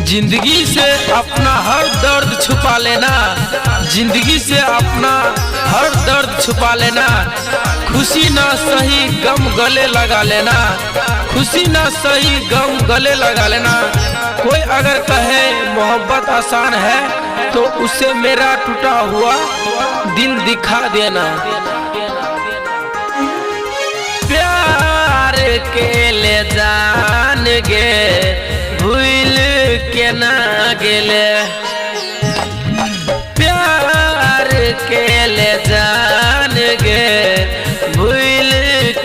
जिंदगी से अपना हर दर्द छुपा लेना, जिंदगी से अपना हर दर्द छुपा लेना। खुशी ना सही गम गले लगा लेना, खुशी ना सही गम गले लगा लेना। कोई अगर कहे मोहब्बत आसान है तो उसे मेरा टूटा हुआ दिल दिखा देना। प्यार के ले जान गे भूल के ना गेले, प्यार के ले जान गे भूल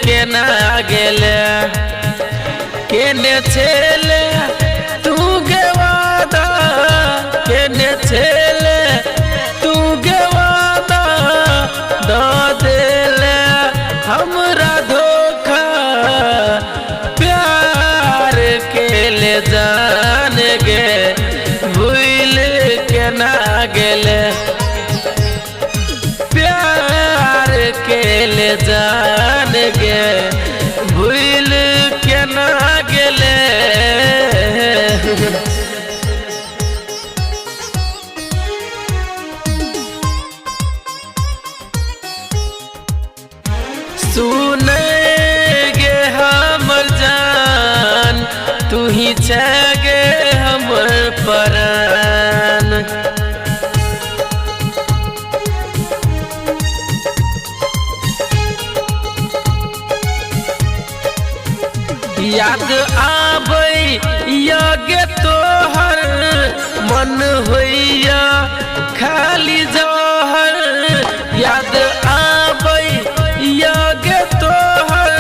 के ना गेले। केने छेले तू गे वादा, केने छेले तू गे वादा दो देले हमरा धोखा। प्यार के ले जान गे भूल के ना गेले, प्यार के ले जान गे भूल के ना गेले। सुने गे हमर जान तू ही छगे हमर परान। याद आबै गे तोहर मन होइया खाली जहर। याद आबै गे तोहर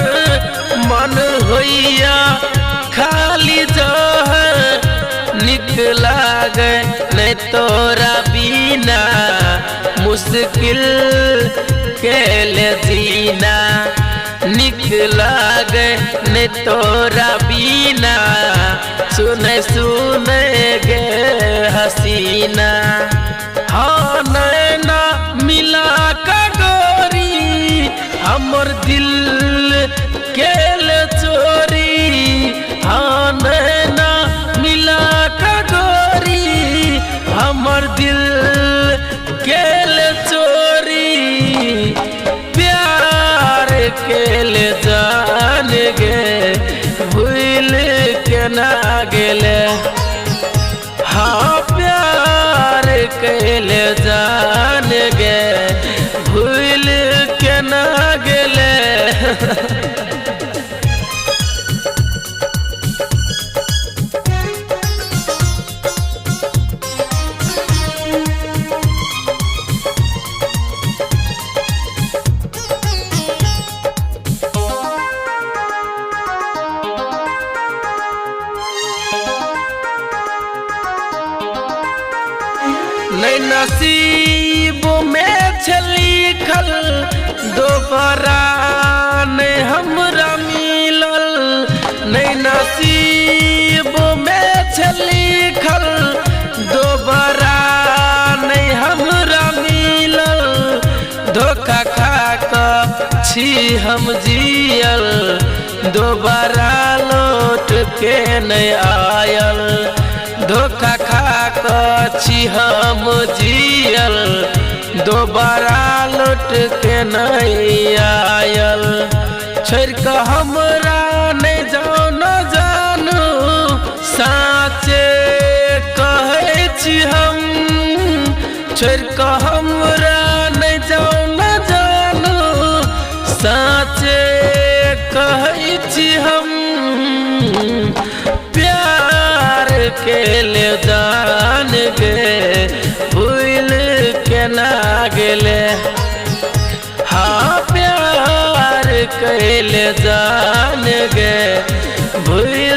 मन होइया खाली जहर। निक लागे नहीं तोरा बिना मुश्किल के ले जीना। निक लागे नहीं तोरा बिना सुने सुने गे हसीना। हाँ नैना मिला का गोरी हमर दिल के ले चोरी। हाँ नैना मिला का गोरी हमर दिल के ले चोरी। प्यार के ले जान गे भूल के ना गेले। हाँ प्यार के ले जान गे भूल के ना गेले। नहीं नसीब में लिखल दोबारा नहीं हमरा मिलल। नहीं नसीब में लिखल दोबारा नहीं हमरा मिलल। धोखा खा कर छी हम जियल दोबारा लौट के नहीं आयल। धोखा खा कर छी हम जियल दोबारा लौट के नहीं आयल। छोड़ के हमरा नहीं जाओ न जानू साचे कहे छी हम। छोड़ के हमरा नहीं जाओ न जानू साचे कहे छी हम। प्यार के ले जान गे भूल के ना गेले। हाँ प्यार के ले जान गे भूल